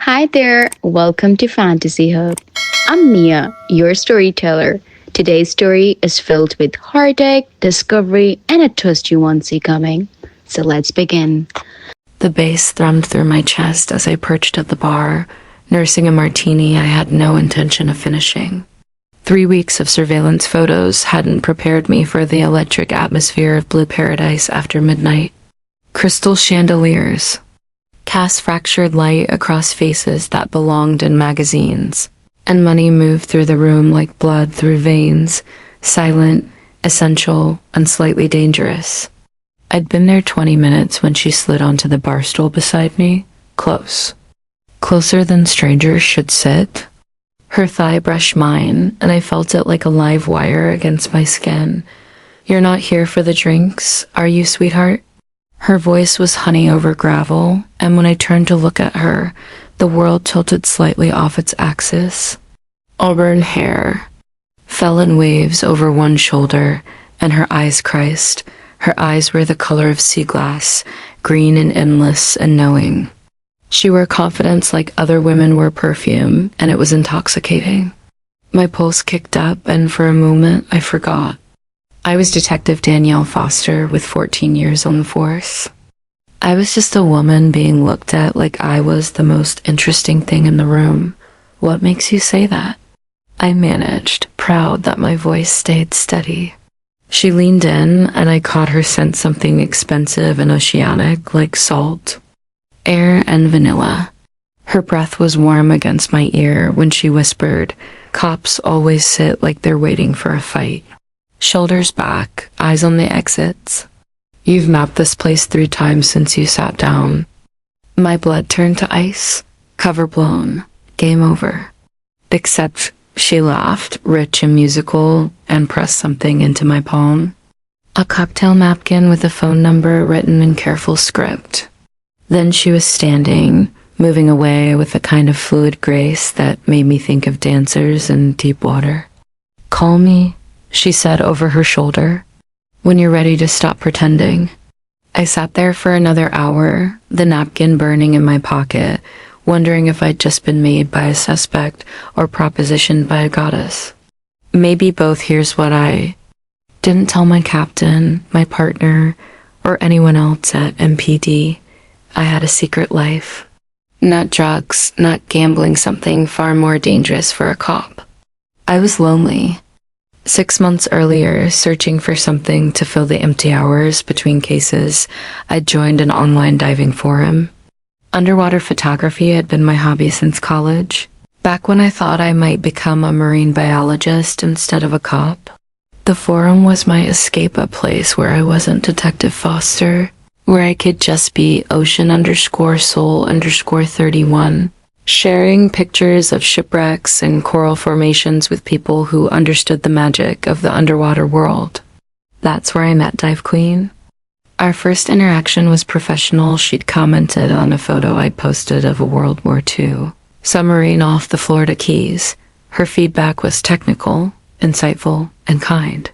Hi there, welcome to Fantasy Hub. I'm Mia, your storyteller. Today's story is filled with heartache, discovery, and a twist you won't see coming. So let's begin. The bass thrummed through my chest as I perched at the bar, nursing a martini I had no intention of finishing. 3 weeks of surveillance photos hadn't prepared me for the electric atmosphere of Blue Paradise after midnight. Crystal chandeliers cast fractured light across faces that belonged in magazines, and money moved through the room like blood through veins, silent, essential, and slightly dangerous. I'd been there 20 minutes when she slid onto the bar stool beside me, close. Closer than strangers should sit. Her thigh brushed mine, and I felt it like a live wire against my skin. "You're not here for the drinks, are you, sweetheart?" Her voice was honey over gravel, and when I turned to look at her, the world tilted slightly off its axis. Auburn hair fell in waves over one shoulder, and her eyes creased. Her eyes were the color of sea glass, green and endless and knowing. She wore confidence like other women wear perfume, and it was intoxicating. My pulse kicked up, and for a moment I forgot. I was Detective Danielle Foster with 14 years on the force. I was just a woman being looked at like I was the most interesting thing in the room. "What makes you say that?" I managed, proud that my voice stayed steady. She leaned in, and I caught her sense something expensive and oceanic, like salt, air, and vanilla. Her breath was warm against my ear when she whispered, "Cops always sit like they're waiting for a fight." Shoulders back, eyes on the exits. "You've mapped this place 3 times since you sat down." My blood turned to ice. Cover blown. Game over. Except she laughed, rich and musical, and pressed something into my palm. A cocktail napkin with a phone number written in careful script. Then she was standing, moving away with a kind of fluid grace that made me think of dancers in deep water. "Call me," she said over her shoulder, "when you're ready to stop pretending." I sat there for another hour, the napkin burning in my pocket, wondering if I'd just been made by a suspect or propositioned by a goddess. Maybe both. Here's what I didn't tell my captain, my partner, or anyone else at MPD. I had a secret life. Not drugs, not gambling, something far more dangerous for a cop. I was lonely. 6 months earlier, searching for something to fill the empty hours between cases, I'd joined an online diving forum. Underwater photography had been my hobby since college, back when I thought I might become a marine biologist instead of a cop. The forum was my escape, a place where I wasn't Detective Foster, where I could just be ocean_soul_31, sharing pictures of shipwrecks and coral formations with people who understood the magic of the underwater world. That's where I met Dive Queen. Our first interaction was professional. She'd commented on a photo I'd posted of a World War II submarine off the Florida Keys. Her feedback was technical, insightful, and kind.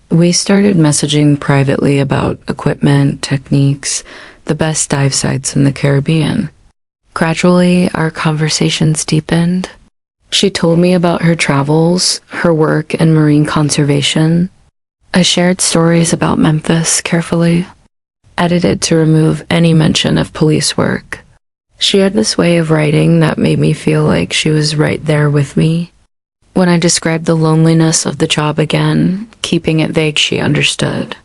We started messaging privately about equipment, techniques, the best dive sites in the Caribbean. Gradually, our conversations deepened. She told me about her travels, her work in marine conservation. I shared stories about Memphis carefully, edited to remove any mention of police work. She had this way of writing that made me feel like she was right there with me. When I described the loneliness of the job again, keeping it vague, she understood.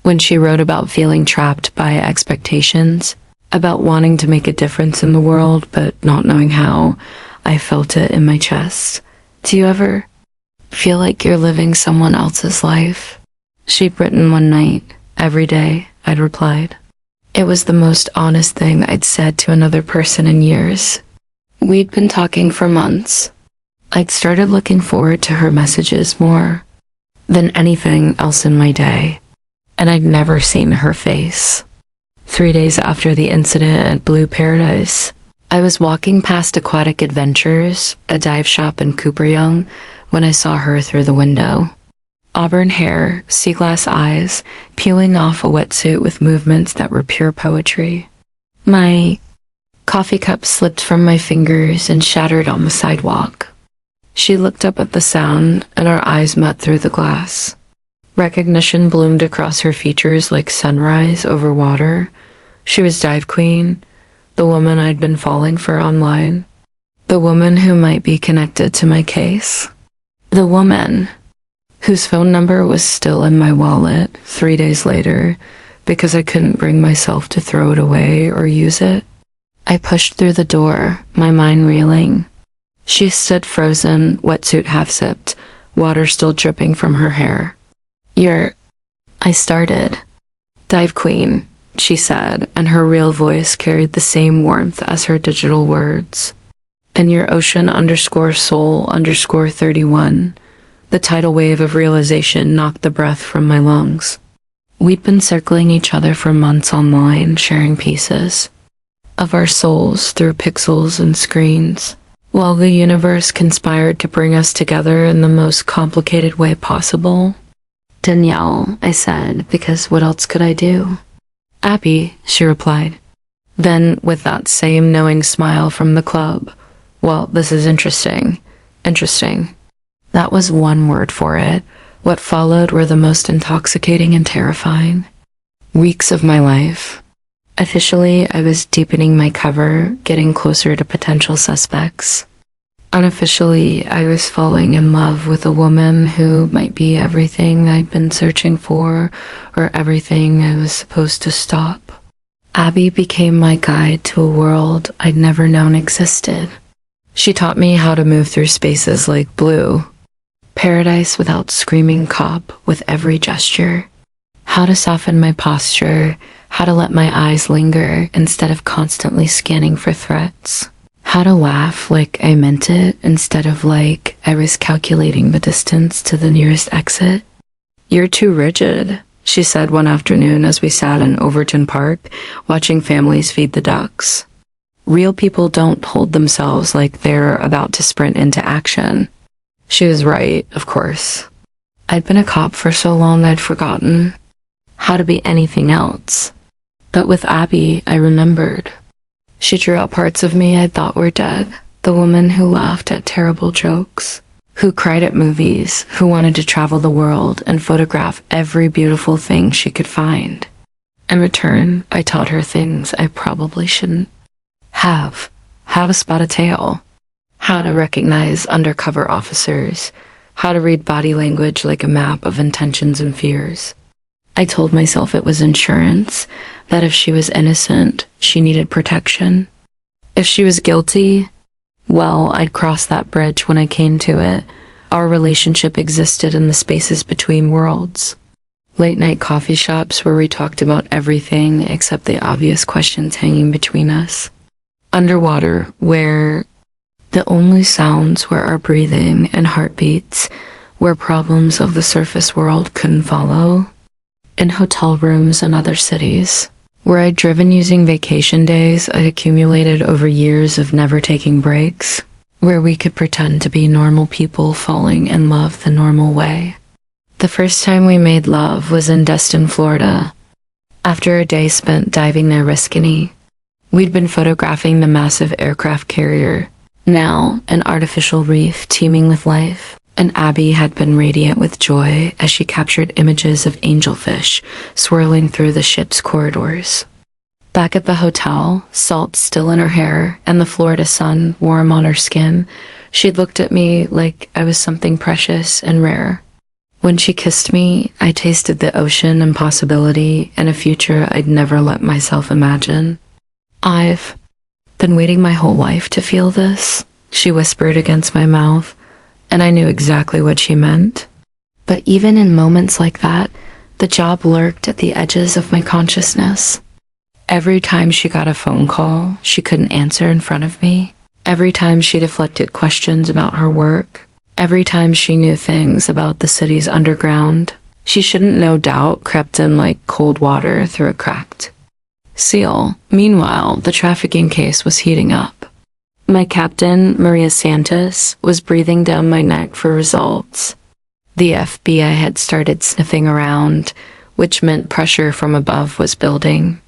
When she wrote about feeling trapped by expectations, about wanting to make a difference in the world but not knowing how, I felt it in my chest. "Do you ever feel like you're living someone else's life?" She'd written one night. "Every day," I'd replied. It was the most honest thing I'd said to another person in years. We'd been talking for months. I'd started looking forward to her messages more than anything else in my day, and I'd never seen her face. 3 days after the incident at Blue Paradise, I was walking past Aquatic Adventures, a dive shop in Cooperyoung, when I saw her through the window. Auburn hair, sea glass eyes, peeling off a wetsuit with movements that were pure poetry. My Coffee cup slipped from my fingers and shattered on the sidewalk. She looked up at the sound, and our eyes met through the glass. Recognition bloomed across her features like sunrise over water. She was Dive Queen, the woman I'd been falling for online, the woman who might be connected to my case, the woman whose phone number was still in my wallet 3 days later because I couldn't bring myself to throw it away or use it. I pushed through the door, my mind reeling. She stood frozen, wetsuit half-zipped, water still dripping from her hair. I started. Dive Queen, she said, and her real voice carried the same warmth as her digital words. And your ocean_soul_31. The tidal wave of realization knocked the breath from my lungs. We'd been circling each other for months online, sharing pieces of our souls through pixels and screens, while the universe conspired to bring us together in the most complicated way possible. Danielle, I said, because what else could I do? Abby, she replied. Then, with that same knowing smile from the club, well, this is interesting. Interesting. That was one word for it. What followed were the most intoxicating and terrifying weeks of my life. Officially, I was deepening my cover, getting closer to potential suspects. Unofficially, I was falling in love with a woman who might be everything I'd been searching for, or everything I was supposed to stop. Abby became my guide to a world I'd never known existed. She taught me how to move through spaces like blue, paradise without screaming cop with every gesture, how to soften my posture, how to let my eyes linger instead of constantly scanning for threats, how to laugh like I meant it instead of like I was calculating the distance to the nearest exit. You're too rigid, she said one afternoon as we sat in Overton Park, watching families feed the ducks. Real people don't hold themselves like they're about to sprint into action. She was right, of course. I'd been a cop for so long I'd forgotten how to be anything else. But with Abby, I remembered. She drew out parts of me I thought were dead. The woman who laughed at terrible jokes, who cried at movies, who wanted to travel the world and photograph every beautiful thing she could find. In return, I taught her things I probably shouldn't have. How to spot a tail, how to recognize undercover officers, how to read body language like a map of intentions and fears. I told myself it was insurance, that if she was innocent, she needed protection. If she was guilty, well, I'd cross that bridge when I came to it. Our relationship existed in the spaces between worlds. Late-night coffee shops where we talked about everything except the obvious questions hanging between us. Underwater, where the only sounds were our breathing and heartbeats, where problems of the surface world couldn't follow. In hotel rooms in other cities, where I'd driven using vacation days I'd accumulated over years of never taking breaks, where we could pretend to be normal people falling in love the normal way. The first time we made love was in Destin, Florida. After a day spent diving near Riscony, we'd been photographing the massive aircraft carrier, now an artificial reef teeming with life, and Abby had been radiant with joy as she captured images of angelfish swirling through the ship's corridors. Back at the hotel, salt still in her hair and the Florida sun warm on her skin, she'd looked at me like I was something precious and rare. When she kissed me, I tasted the ocean and possibility and a future I'd never let myself imagine. I've been waiting my whole life to feel this, she whispered against my mouth, and I knew exactly what she meant. But even in moments like that, the job lurked at the edges of my consciousness. Every time she got a phone call she couldn't answer in front of me, every time she deflected questions about her work, every time she knew things about the city's underground, she shouldn't no doubt crept in like cold water through a cracked seal. Meanwhile, the trafficking case was heating up. My captain, Maria Santos, was breathing down my neck for results. The FBI had started sniffing around, which meant pressure from above was building.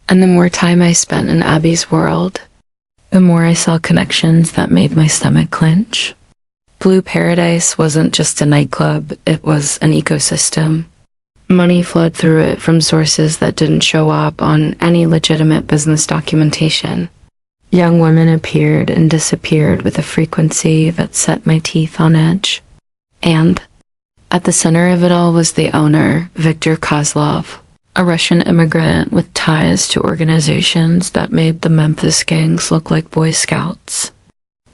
And the more time I spent in Abby's world, the more I saw connections that made my stomach clench. Blue Paradise wasn't just a nightclub, it was an ecosystem. Money flowed through it from sources that didn't show up on any legitimate business documentation. Young women appeared and disappeared with a frequency that set my teeth on edge. And at the center of it all was the owner, Viktor Kozlov, a Russian immigrant with ties to organizations that made the Memphis gangs look like Boy Scouts.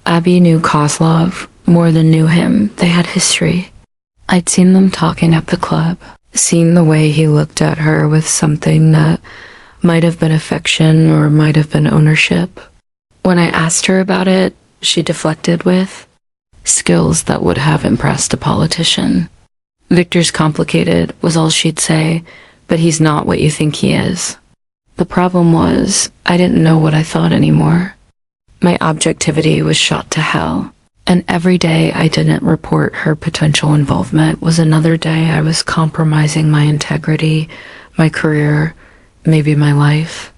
Abby knew Kozlov more than knew him. They had history. I'd seen them talking at the club, seen the way he looked at her with something that might have been affection or might have been ownership. When I asked her about it, she deflected with skills that would have impressed a politician. Victor's complicated, was all she'd say, but he's not what you think he is. The problem was, I didn't know what I thought anymore. My objectivity was shot to hell, and every day I didn't report her potential involvement was another day I was compromising my integrity, my career, maybe my life.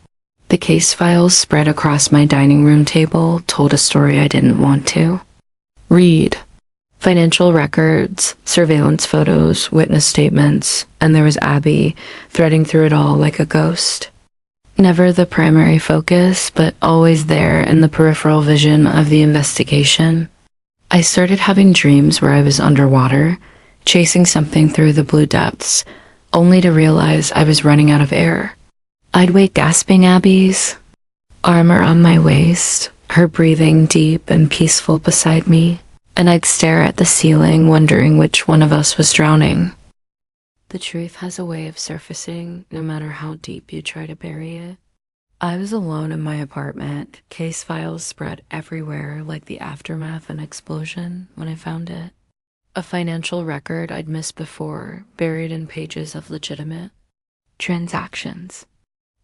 The case files spread across my dining room table told a story I didn't want to read. Financial records, surveillance photos, witness statements, and there was Abby threading through it all like a ghost. Never the primary focus, but always there in the peripheral vision of the investigation. I started having dreams where I was underwater, chasing something through the blue depths, only to realize I was running out of air. I'd wake gasping Abby's arm around my waist, her breathing deep and peaceful beside me, and I'd stare at the ceiling wondering which one of us was drowning. The truth has a way of surfacing no matter how deep you try to bury it. I was alone in my apartment, case files spread everywhere like the aftermath of an explosion when I found it. A financial record I'd missed before, buried in pages of legitimate transactions.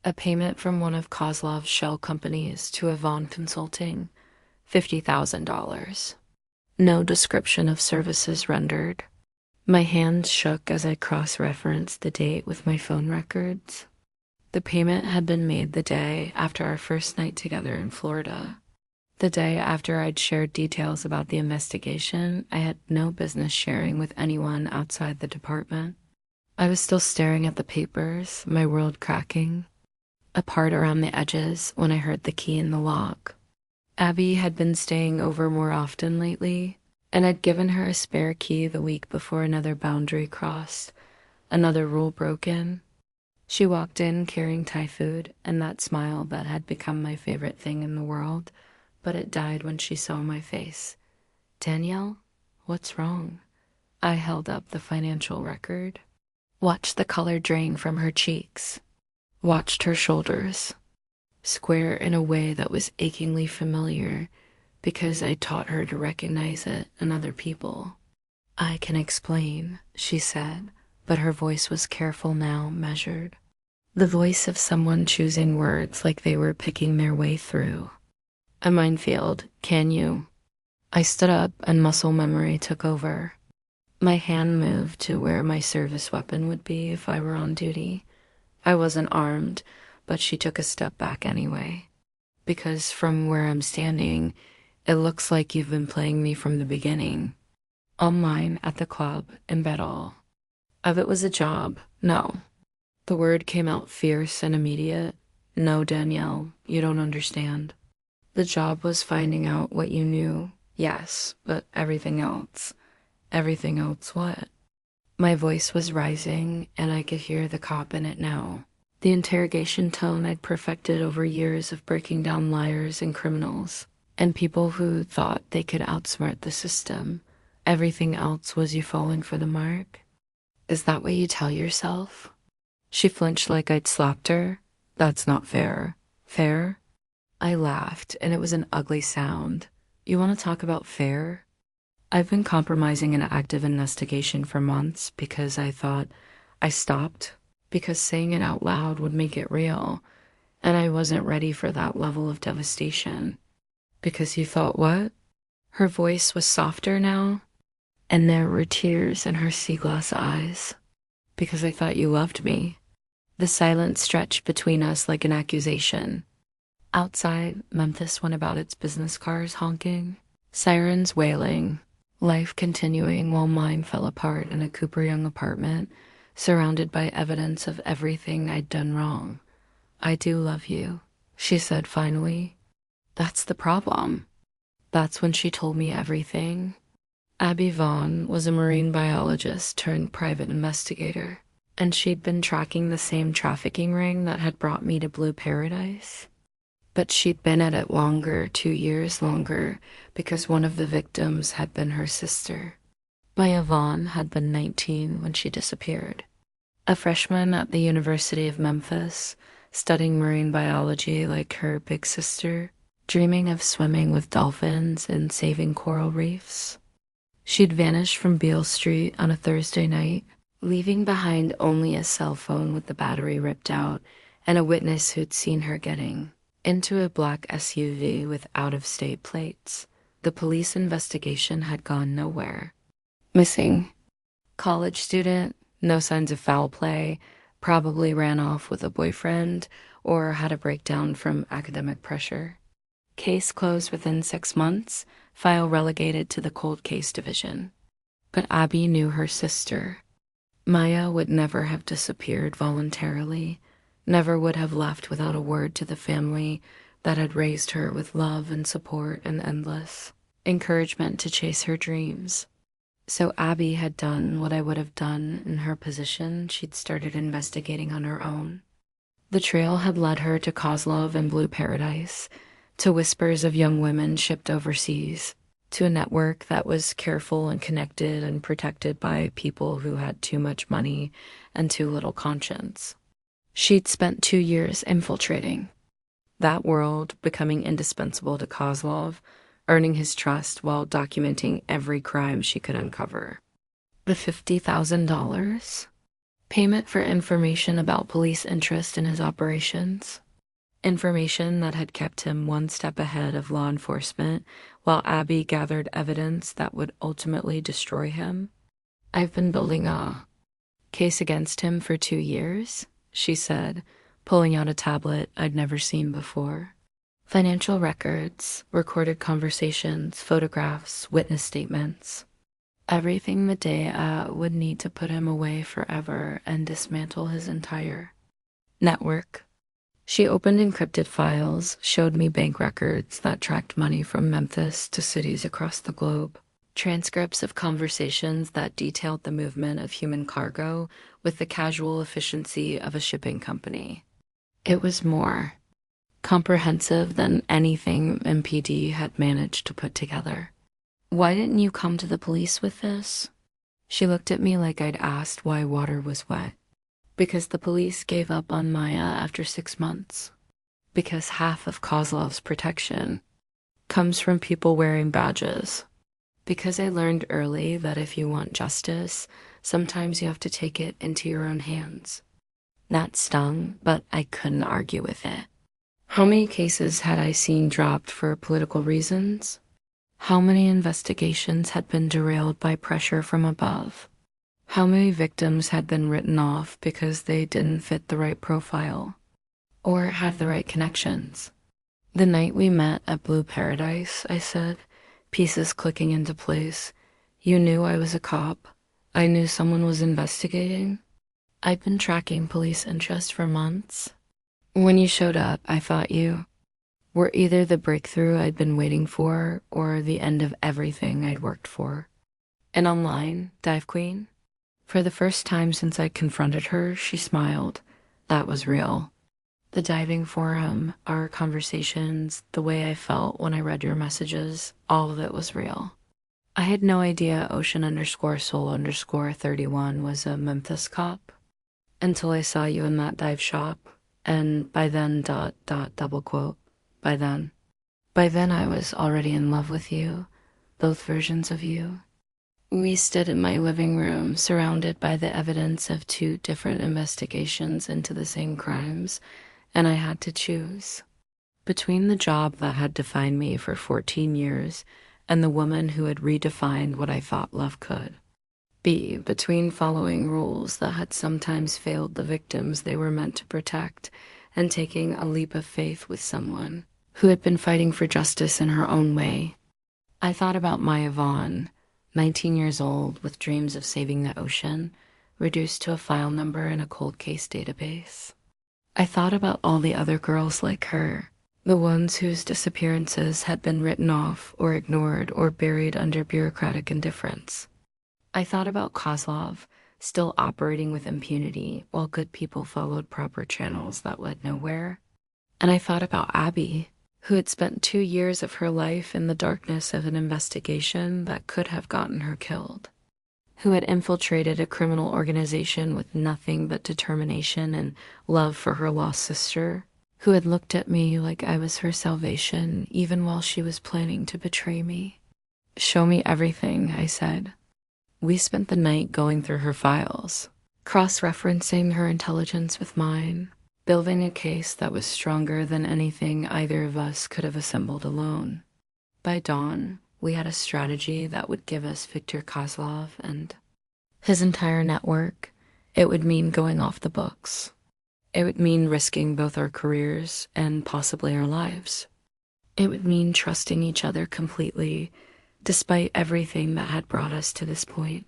A payment from one of Kozlov's shell companies to Avon Consulting, $50,000. No description of services rendered. My hands shook as I cross-referenced the date with my phone records. The payment had been made the day after our first night together in Florida. The day after I'd shared details about the investigation I had no business sharing with anyone outside the department. I was still staring at the papers, my world cracking apart around the edges when I heard the key in the lock. Abby had been staying over more often lately, and I'd given her a spare key the week before another boundary crossed, another rule broken. She walked in carrying Thai food and that smile that had become my favorite thing in the world, but it died when she saw my face. "Danielle, what's wrong?" I held up the financial record. Watched the color drain from her cheeks. Watched her shoulders, square in a way that was achingly familiar because I taught her to recognize it in other people. "I can explain," she said, but her voice was careful now, measured. The voice of someone choosing words like they were picking their way through a minefield. "Can you?" I stood up and muscle memory took over. My hand moved to where my service weapon would be if I were on duty. I wasn't armed, but she took a step back anyway. "Because from where I'm standing, it looks like you've been playing me from the beginning. Online, at the club, in bed all. If it was a job, no." The word came out fierce and immediate. "No, Danielle, you don't understand. The job was finding out what you knew, yes, but everything else. Everything else what?" My voice was rising, and I could hear the cop in it now. The interrogation tone I'd perfected over years of breaking down liars and criminals, and people who thought they could outsmart the system. "Everything else was you falling for the mark? Is that what you tell yourself?" She flinched like I'd slapped her. "That's not fair." "Fair?" I laughed, and it was an ugly sound. "You want to talk about fair?" I've been compromising an active investigation for months because I thought I stopped, because saying it out loud would make it real, and I wasn't ready for that level of devastation. "Because you thought what?" Her voice was softer now, and there were tears in her sea glass eyes. "Because I thought you loved me." The silence stretched between us like an accusation. Outside, Memphis went about its business cars honking, sirens wailing, life continuing while mine fell apart in a Cooper Young apartment, surrounded by evidence of everything I'd done wrong. "I do love you," she said finally. That's the problem. That's when she told me everything. Abby Vaughn was a marine biologist turned private investigator, and she'd been tracking the same trafficking ring that had brought me to Blue Paradise. But she'd been at it longer, 2 years longer, because one of the victims had been her sister. Maya Vaughn had been 19 when she disappeared. A freshman at the University of Memphis, studying marine biology like her big sister, dreaming of swimming with dolphins and saving coral reefs. She'd vanished from Beale Street on a Thursday night, leaving behind only a cell phone with the battery ripped out and a witness who'd seen her getting into a black SUV with out-of-state plates. The police investigation had gone nowhere. Missing. College student, no signs of foul play, probably ran off with a boyfriend or had a breakdown from academic pressure. Case closed within 6 months, file relegated to the cold case division. But Abby knew her sister. Maya would never have disappeared voluntarily, never would have left without a word to the family that had raised her with love and support and endless encouragement to chase her dreams. So Abby had done what I would have done in her position. She'd started investigating on her own. The trail had led her to Kozlov and Blue Paradise, to whispers of young women shipped overseas, to a network that was careful and connected and protected by people who had too much money and too little conscience. She'd spent 2 years infiltrating that world, becoming indispensable to Kozlov, earning his trust while documenting every crime she could uncover. The $50,000? Payment for information about police interest in his operations. Information that had kept him one step ahead of law enforcement while Abby gathered evidence that would ultimately destroy him. "I've been building a case against him for 2 years," she said, pulling out a tablet I'd never seen before. Financial records, recorded conversations, photographs, witness statements. Everything the day would need to put him away forever and dismantle his entire network. She opened encrypted files, showed me bank records that tracked money from Memphis to cities across the globe, transcripts of conversations that detailed the movement of human cargo with the casual efficiency of a shipping company. It was more comprehensive than anything MPD had managed to put together. "Why didn't you come to the police with this?" She looked at me like I'd asked why water was wet. "Because the police gave up on Maya after 6 months. Because half of Kozlov's protection comes from people wearing badges. Because I learned early that if you want justice, sometimes you have to take it into your own hands." That stung, but I couldn't argue with it. How many cases had I seen dropped for political reasons? How many investigations had been derailed by pressure from above? How many victims had been written off because they didn't fit the right profile or had the right connections? "The night we met at Blue Paradise," I said, pieces clicking into place, "you knew I was a cop. I knew someone was investigating. I'd been tracking police interest for months. When you showed up, I thought you were either the breakthrough I'd been waiting for or the end of everything I'd worked for." And online, Dive Queen? For the first time since I confronted her, she smiled. That was real. The diving forum, our conversations, the way I felt when I read your messages, all of it was real. I had no idea Ocean_Soul_31 was a Memphis cop until I saw you in that dive shop. And by then, ... double quote, by then. By then I was already in love with you, both versions of you. We stood in my living room, surrounded by the evidence of 2 different investigations into the same crimes, and I had to choose between the job that had defined me for 14 years and the woman who had redefined what I thought love could. Between following rules that had sometimes failed the victims they were meant to protect and taking a leap of faith with someone who had been fighting for justice in her own way. I thought about Maya Vaughn, 19 years old with dreams of saving the ocean, reduced to a file number in a cold case database. I thought about all the other girls like her, the ones whose disappearances had been written off or ignored or buried under bureaucratic indifference. I thought about Kozlov, still operating with impunity while good people followed proper channels that led nowhere. And I thought about Abby, who had spent 2 years of her life in the darkness of an investigation that could have gotten her killed, who had infiltrated a criminal organization with nothing but determination and love for her lost sister, who had looked at me like I was her salvation even while she was planning to betray me. "Show me everything," I said. We spent the night going through her files, cross-referencing her intelligence with mine, building a case that was stronger than anything either of us could have assembled alone. By dawn, we had a strategy that would give us Viktor Kozlov and his entire network. It would mean going off the books. It would mean risking both our careers and possibly our lives. It would mean trusting each other completely, despite everything that had brought us to this point.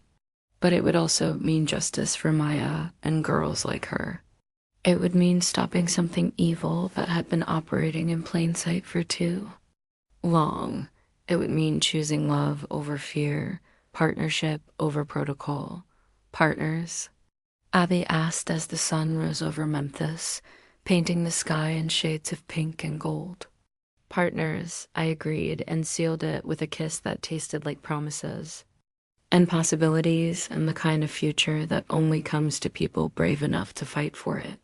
But it would also mean justice for Maya and girls like her. It would mean stopping something evil that had been operating in plain sight for too long. It would mean choosing love over fear, partnership over protocol. Partners? Abby asked as the sun rose over Memphis, painting the sky in shades of pink and gold. Partners, I agreed, and sealed it with a kiss that tasted like promises and possibilities and the kind of future that only comes to people brave enough to fight for it.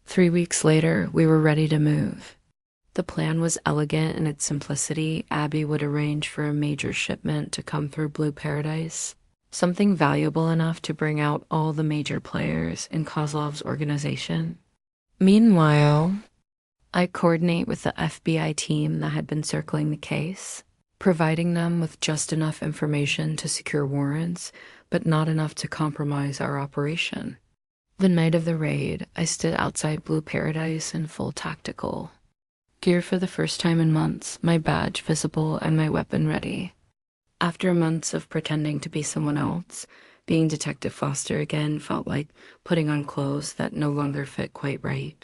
3 weeks later, we were ready to move. The plan was elegant in its simplicity. Abby would arrange for a major shipment to come through Blue Paradise, something valuable enough to bring out all the major players in Kozlov's organization. Meanwhile, I coordinate with the FBI team that had been circling the case, providing them with just enough information to secure warrants, but not enough to compromise our operation. The night of the raid, I stood outside Blue Paradise in full tactical gear for the first time in months, my badge visible and my weapon ready. After months of pretending to be someone else, being Detective Foster again felt like putting on clothes that no longer fit quite right.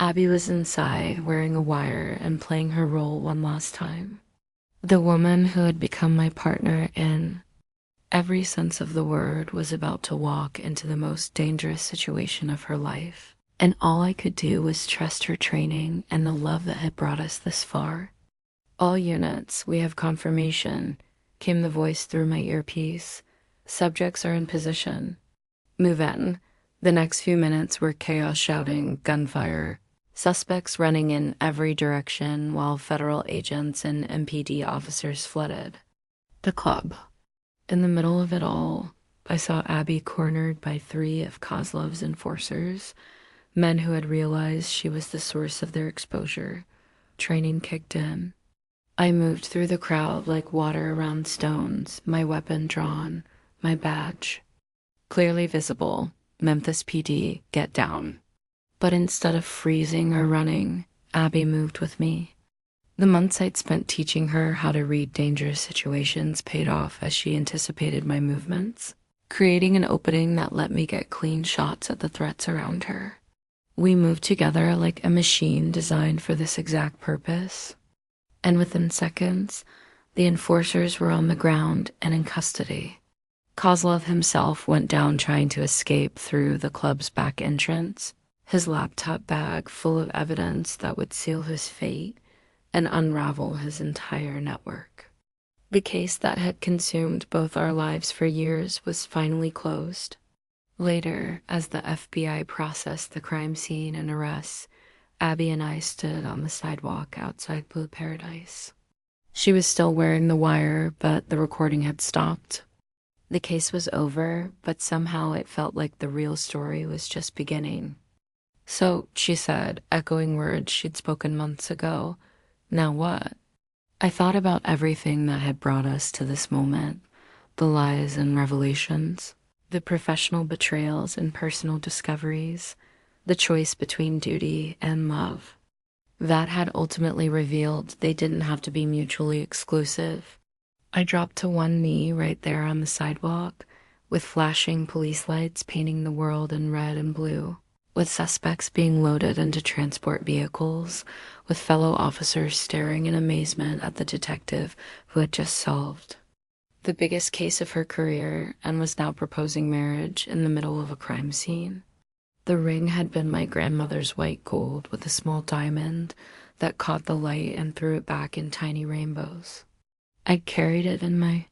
Abby was inside, wearing a wire and playing her role one last time. The woman who had become my partner in every sense of the word was about to walk into the most dangerous situation of her life. And all I could do was trust her training and the love that had brought us this far. "All units, we have confirmation," came the voice through my earpiece. "Subjects are in position. Move in." The next few minutes were chaos, shouting, gunfire, suspects running in every direction while federal agents and MPD officers flooded the club. In the middle of it all, I saw Abby cornered by 3 of Kozlov's enforcers, men who had realized she was the source of their exposure. Training kicked in. I moved through the crowd like water around stones, my weapon drawn, my badge clearly visible. Memphis PD, get down. But instead of freezing or running, Abby moved with me. The months I'd spent teaching her how to read dangerous situations paid off as she anticipated my movements, creating an opening that let me get clean shots at the threats around her. We moved together like a machine designed for this exact purpose. And within seconds, the enforcers were on the ground and in custody. Kozlov himself went down trying to escape through the club's back entrance, his laptop bag full of evidence that would seal his fate and unravel his entire network. The case that had consumed both our lives for years was finally closed. Later, as the FBI processed the crime scene and arrests, Abby and I stood on the sidewalk outside Blue Paradise. She was still wearing the wire, but the recording had stopped. The case was over, but somehow it felt like the real story was just beginning. "So," she said, echoing words she'd spoken months ago, "now what?" I thought about everything that had brought us to this moment, the lies and revelations, the professional betrayals and personal discoveries, the choice between duty and love. That had ultimately revealed they didn't have to be mutually exclusive. I dropped to one knee right there on the sidewalk, with flashing police lights painting the world in red and blue, with suspects being loaded into transport vehicles, with fellow officers staring in amazement at the detective who had just solved the biggest case of her career and was now proposing marriage in the middle of a crime scene. The ring had been my grandmother's white gold with a small diamond that caught the light and threw it back in tiny rainbows. I'd carried it in my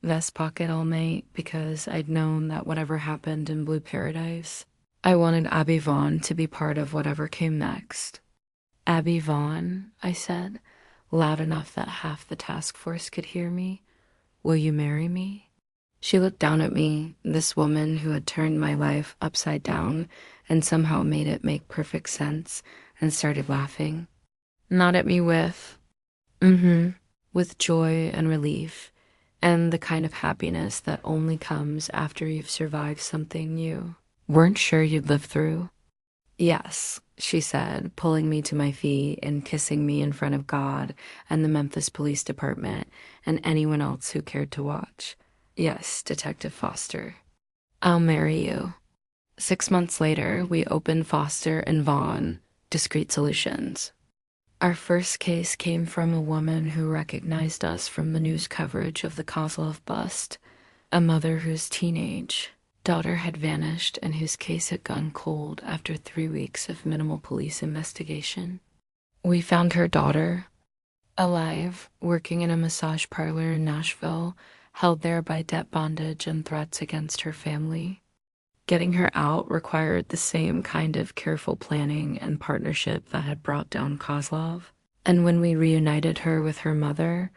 vest pocket all night because I'd known that whatever happened in Blue Paradise, I wanted Abby Vaughn to be part of whatever came next. Abby Vaughn, I said, loud enough that half the task force could hear me. Will you marry me? She looked down at me, this woman who had turned my life upside down and somehow made it make perfect sense, and started laughing. Not at me with joy and relief, and the kind of happiness that only comes after you've survived something you weren't sure you'd live through. Yes, she said, pulling me to my feet and kissing me in front of God and the Memphis Police Department and anyone else who cared to watch. Yes, Detective Foster. I'll marry you. 6 months later, we opened Foster and Vaughn, Discreet Solutions. Our first case came from a woman who recognized us from the news coverage of the Kozlov bust, a mother whose teenage daughter had vanished and whose case had gone cold after 3 weeks of minimal police investigation. We found her daughter, alive, working in a massage parlor in Nashville, held there by debt bondage and threats against her family. Getting her out required the same kind of careful planning and partnership that had brought down Kozlov. And when we reunited her with her mother,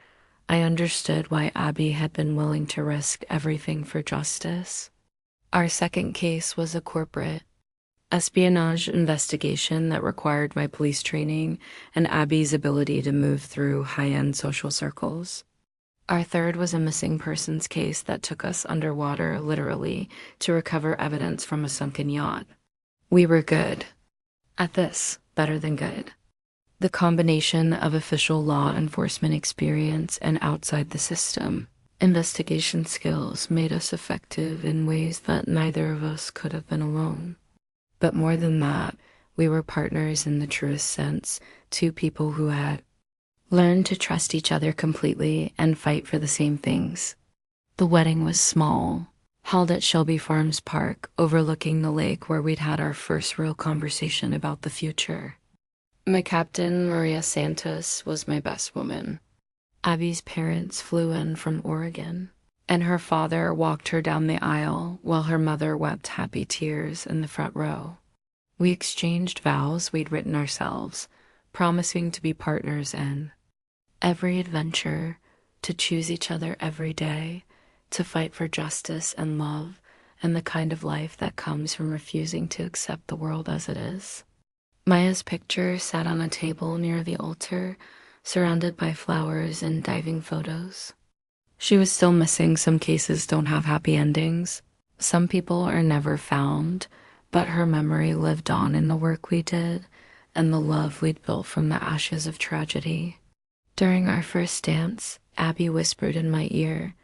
I understood why Abby had been willing to risk everything for justice. Our second case was a corporate espionage investigation that required my police training and Abby's ability to move through high-end social circles. Our third was a missing persons case that took us underwater, literally, to recover evidence from a sunken yacht. We were good at this, better than good. The combination of official law enforcement experience and outside the system investigation skills made us effective in ways that neither of us could have been alone. But more than that, we were partners in the truest sense, two people who had learned to trust each other completely and fight for the same things. The wedding was small, held at Shelby Farms Park, overlooking the lake where we'd had our first real conversation about the future. My captain, Maria Santos, was my best woman. Abby's parents flew in from Oregon, and her father walked her down the aisle while her mother wept happy tears in the front row. We exchanged vows we'd written ourselves, promising to be partners in every adventure, to choose each other every day, to fight for justice and love, and the kind of life that comes from refusing to accept the world as it is. Maya's picture sat on a table near the altar, surrounded by flowers and diving photos. She was still missing. Some cases don't have happy endings. Some people are never found, but her memory lived on in the work we did and the love we'd built from the ashes of tragedy. During our first dance, Abby whispered in my ear,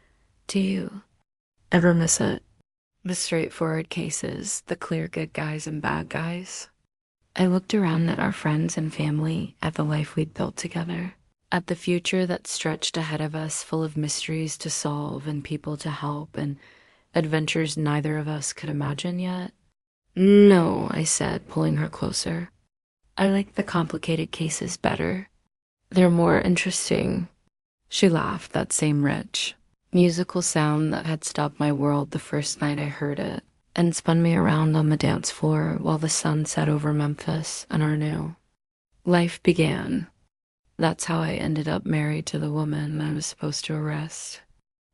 "Do you ever miss it?" The straightforward cases, the clear good guys and bad guys. I looked around at our friends and family, at the life we'd built together, at the future that stretched ahead of us, full of mysteries to solve and people to help and adventures neither of us could imagine yet. "No," I said, pulling her closer. "I like the complicated cases better. They're more interesting." She laughed, that same rich, musical sound that had stopped my world the first night I heard it, and spun me around on the dance floor while the sun set over Memphis and our new life began. That's how I ended up married to the woman I was supposed to arrest.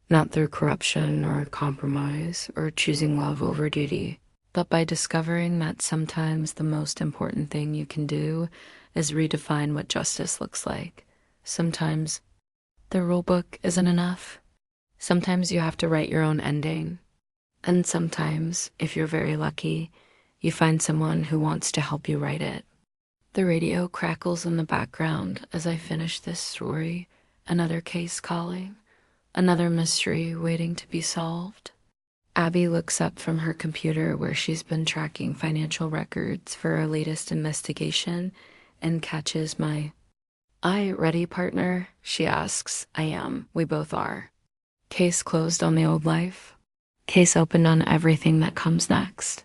Not through corruption or compromise or choosing love over duty, but by discovering that sometimes the most important thing you can do is redefine what justice looks like. Sometimes the rule book isn't enough. Sometimes you have to write your own ending. And sometimes, if you're very lucky, You find someone who wants to help you write it. The radio crackles in the background as I finish this story, another case calling, another mystery waiting to be solved. Abby looks up from her computer where she's been tracking financial records for our latest investigation and catches my, "I ready, partner?" she asks. "I am. We both are." Case closed on the old life. Case opened on everything that comes next.